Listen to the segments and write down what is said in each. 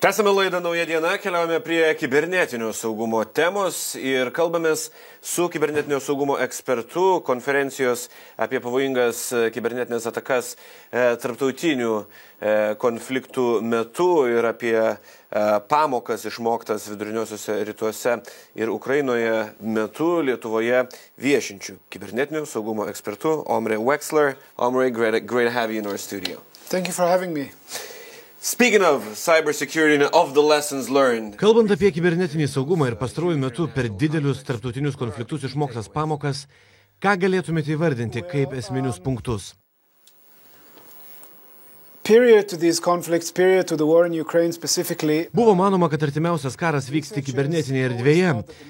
Tęsame laidą Nauja diena, keliaujame prie kibernetinio saugumo temos ir kalbamės su kibernetinio saugumo ekspertu konferencijos apie pavojingas kibernetinės atakas tarptautinių konfliktų metu ir apie pamokas išmoktas viduriniuosiuose rytuose ir Ukrainoje metu Lietuvoje viešinčių kibernetinio saugumo ekspertu Omree Wechsleris. Omree, great to have you in our studio. Thank you for having me. Speaking of cybersecurity and of the lessons learned. Kalbant apie kibernetinį saugumą ir pastaruoju metu per didelius tarptautinius konfliktus išmoktas pamokas, ką galėtumėte įvardinti kaip esminius punktus? Period to these conflicts, period to the war in Ukraine specifically. Buvo manoma, kad artimiausias karas vyks tik kibernetinėje erdvėje,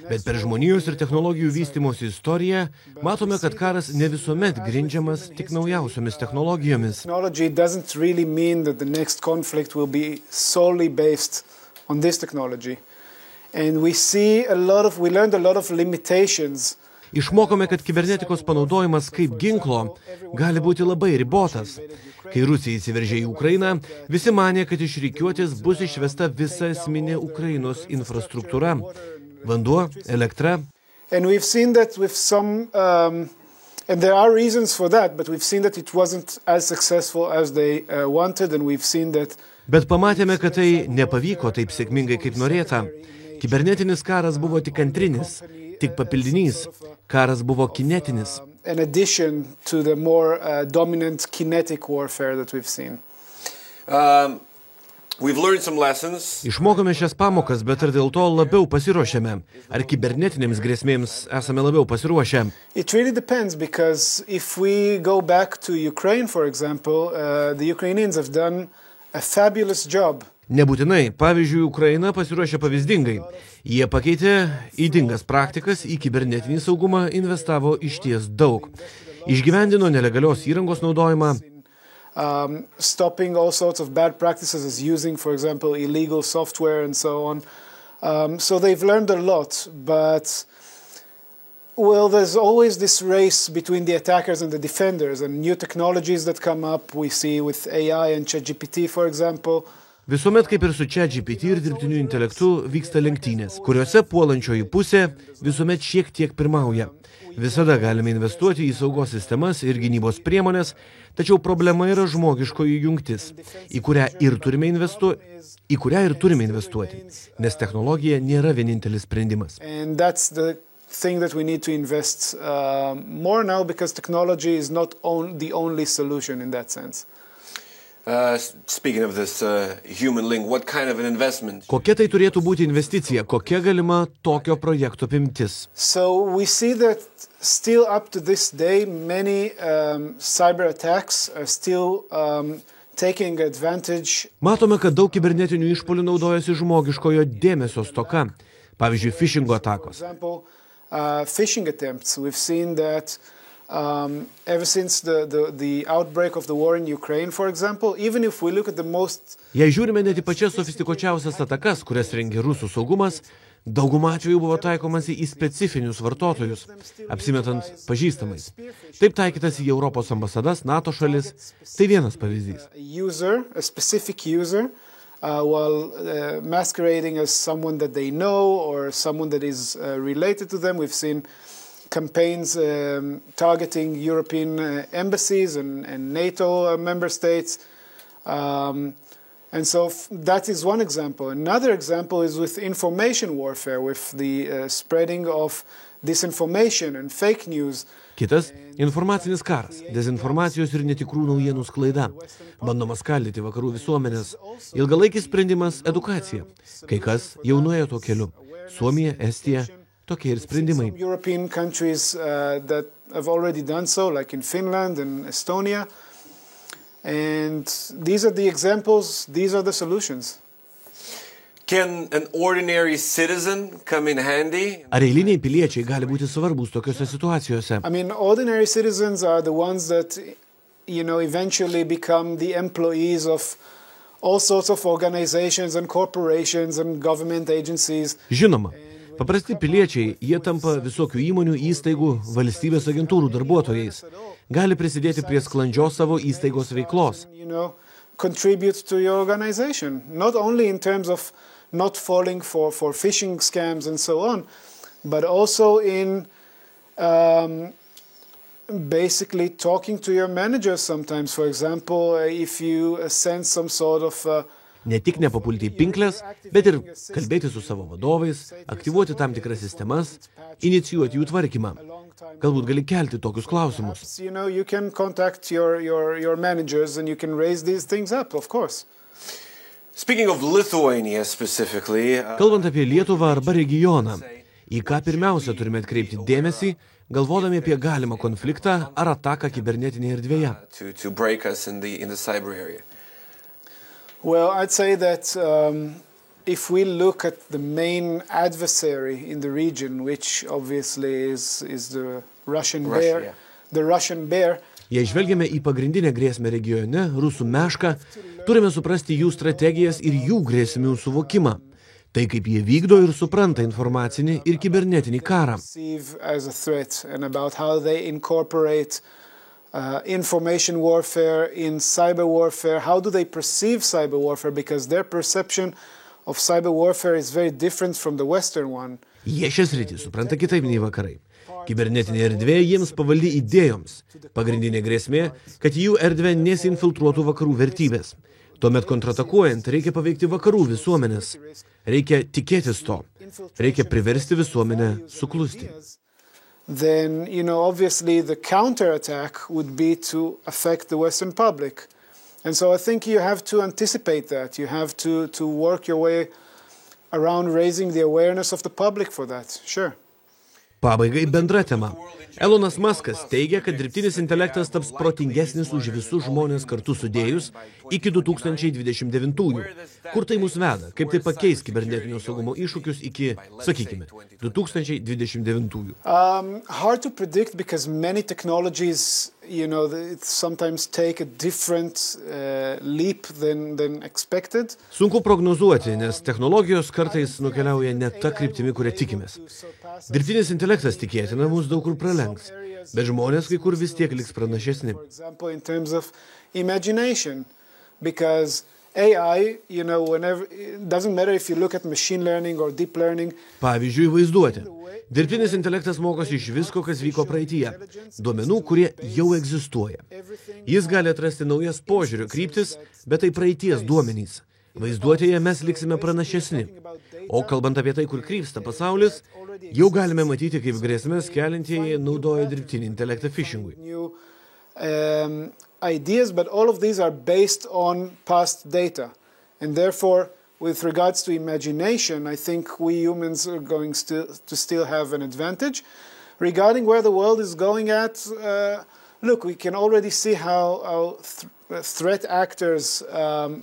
bet per žmonijos ir technologijų vystymosi istoriją matome, kad karas ne visuomet grindžiamas tik naujausiomis technologijomis. Technology doesn't really mean that the next conflict will be solely based on this technology. And we learned a lot of limitations. Išmokome, kad kibernetikos panaudojimas kaip ginklo gali būti labai ribotas. Kai Rusija įsiveržė į Ukrainą, visi manė, kad iš rikiuotės bus išvesta visa esminė Ukrainos infrastruktūra. Vanduo, elektra. And we've seen that with some, and there are reasons for that, but we've seen that it wasn't as successful as they wanted, and we've seen that. Bet pamatėme, kad tai nepavyko taip sėkmingai, kaip norėta. Kibernetinis karas buvo tik antrinis, tik papildinys. Karas buvo kinetinis. In addition to the more dominant kinetic warfare that we've seen. We've learned some lessons. Išmokome šias pamokas, bet ar dėl to labiau pasiruošėme? Ar kibernetinėms grėsmėms esame labiau pasiruošę? It really depends, because if we go back to Ukraine, for example, the Ukrainians have done a fabulous job. Nebūtinai. Pavyzdžiui, Ukraina pasiruošė pavyzdingai. Jie pakeitė ydingas praktikas, į kibernetinį saugumą investavo išties daug. Išgyvendino nelegalios įrangos naudojimą. Stopping all sorts of bad practices as using, for example, illegal software and so on. So they've learned a lot, but there's always this race between the attackers and the defenders, and new technologies that come up. We see with AI and ChatGPT, for example. Visuomet, kaip ir su ChatGPT ir dirbtiniu intelektu, vyksta lenktynės, kuriuose puolančioji pusė visuomet šiek tiek pirmauja. Visada galime investuoti į saugos sistemas ir gynybos priemones, tačiau problema yra žmogiškoji jungtis, į kurią ir turime investuoti, nes technologija nėra vienintelis sprendimas. And that's the thing that we need to invest more now, because technology is not the only solution in that sense. Speaking of this human link, what kind of an investment? Kokia tai turėtų būti investicija? Kokia galima tokio projekto apimtis? So we see that still up to this day, many cyber attacks are still taking advantage. Matome, kad daug kibernetinių išpuolių naudojasi žmogiškojo dėmesio stoka. Pavyzdžiui, phishingo atakos. For example, phishing attempts. We've seen that ever since the outbreak of the war in Ukraine, for example, even if we look at the most... Jei žiūrime net į pačias sofistikuočiausias atakas, kurias rengia rusų saugumas, dauguma atvejų buvo taikomasi į specifinius vartotojus, apsimetant pažįstamais. Taip taikytas į Europos ambasadas, NATO šalis. Tai vienas pavyzdys. A specific user, while masquerading as someone that they know or someone that is related to them. We've seen campaigns targeting European embassies and NATO member states. And so that is one example. Another example is with information warfare, with the spreading of disinformation and fake news. Kitas – informacinis karas, dezinformacijos ir netikrų naujienų sklaida. Bandoma skaldyti vakarų visuomenės. Ilgalaikis sprendimas – edukacija. Kai kas jau nuėjo tuo keliu. Suomija, Estija. Tokie ir sprendimai. Some European countries that have already done so, like in Finland and Estonia. And these are the examples, these are the solutions. Can an ordinary citizen come in handy? Ar eiliniai piliečiai gali būti svarbus tokiose situacijose? I mean, ordinary citizens are the ones that, eventually become the employees of all sorts of organizations and corporations and government agencies. Žinoma. Paprasti piliečiai, jie tampa visokių įmonių, įstaigų, valstybės agentūrų darbuotojais. Gali prisidėti prie sklandžios savo įstaigos veiklos. contribute to your organization, not only in terms of not falling for phishing scams and so on, but also in basically talking to your manager sometimes. For example, if you send some sort of Ne tik nepapulti į pinklės, bet ir kalbėti su savo vadovais, aktyvuoti tam tikras sistemas, inicijuoti jų tvarkymą. Galbūt gali kelti tokius klausimus. You can contact your managers and you can raise these things up, of course. Speaking of Lithuania specifically, Kalbant apie Lietuvą arba regioną, į ką pirmiausia turime atkreipti dėmesį, galvodami apie galimą konfliktą ar ataką kibernetinėje erdvėje. to break us in the cyber area. Well, I'd say that if we look at the main adversary in the region, which obviously is the Russian bear, yeah. the Russian bear. Jei žvelgiame į pagrindinę grėsmę regione, rusų mešką, turime suprasti jų strategijas ir jų grėsmių suvokimą. Tai kaip jie vykdo ir supranta informacinį ir kibernetinį karą. As a threat and about how they incorporate information warfare in cyber warfare. How do they perceive cyber warfare? Because their perception of cyber warfare is very different from the Western one. Jie šias rytį supranta kitaip nei vakarai. Kibernetinė erdvė jiems pavaldi idėjoms. Pagrindinė grėsmė, kad jų erdvė nesinfiltruotų vakarų vertybės. Tuomet kontratakuojant reikia paveikti vakarų visuomenės. Reikia tikėtis to. Reikia priversti visuomenę suklusti. Then, obviously the counterattack would be to affect the Western public. And so I think you have to anticipate that. You have to work your way around raising the awareness of the public for that. Sure. Pabaigai bendra tema. Elonas Muskas teigia, kad dirbtinis intelektas taps protingesnis už visus žmonės kartu sudėjus iki 2029-ųjų. Kur tai mus veda? Kaip tai pakeis kibernetinio saugumo iššūkius iki, sakykime, 2029-ųjų? Hard to predict because many technologies, sometimes take a different leap than expected. Sunku prognozuoti, nes technologijos kartais nukeliauja ne ta kryptimi, kurią tikimės. Dirbtinis intelektas tikėtina mus daug kur pralenks, bet žmonės kai kur vis tiek liks pranašesni. For example, in terms of imagination, because AI, whenever, it doesn't matter if you look at machine learning or deep learning. Pavyzdžiui, vaizduotė. Dirbtinis intelektas mokosi iš visko, kas vyko praeityje, duomenų, kurie jau egzistuoja. Jis gali atrasti naujas požiūrio kryptis, bet tai praeities duomenys. Vaizduotėje mes liksime pranašesni. O kalbant apie tai, kur krypsta pasaulis, jau galime matyti, kaip grėsmės keliantieji naudoja dirbtinį intelektą phishingui. Ideas, but all of these are based on past data. And therefore, with regards to imagination, I think we humans are going to still have an advantage. Regarding where the world is going at, look, we can already see how threat actors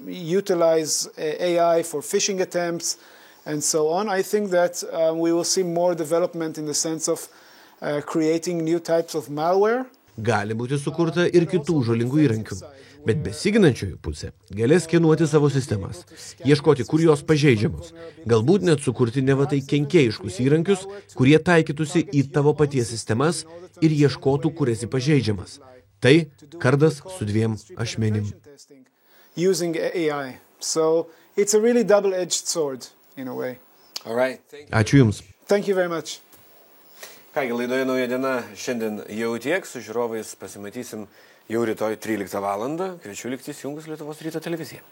utilize AI for phishing attempts and so on. I think that we will see more development in the sense of creating new types of malware. Gali būti sukurta ir kitų žalingų įrankių, bet besiginančioji pusė galės skenuoti savo sistemas, ieškoti, kur jos pažeidžiamos, galbūt net sukurti nevatai kenkėjiškus įrankius, kurie taikytųsi į tavo paties sistemas ir ieškotų, kur esi pažeidžiamas. Tai kardas su dviem ašmenim. Using AI. So it's a really double-edged sword in a way. All right. Ačiū Jums. Thank you very much. Kągi, laidoje Nauja diena šiandien jau tiek, su žiūrovais pasimatysim jau rytoj 13 valandą. Kviečiu likti įsijungus Lietuvos ryto televiziją.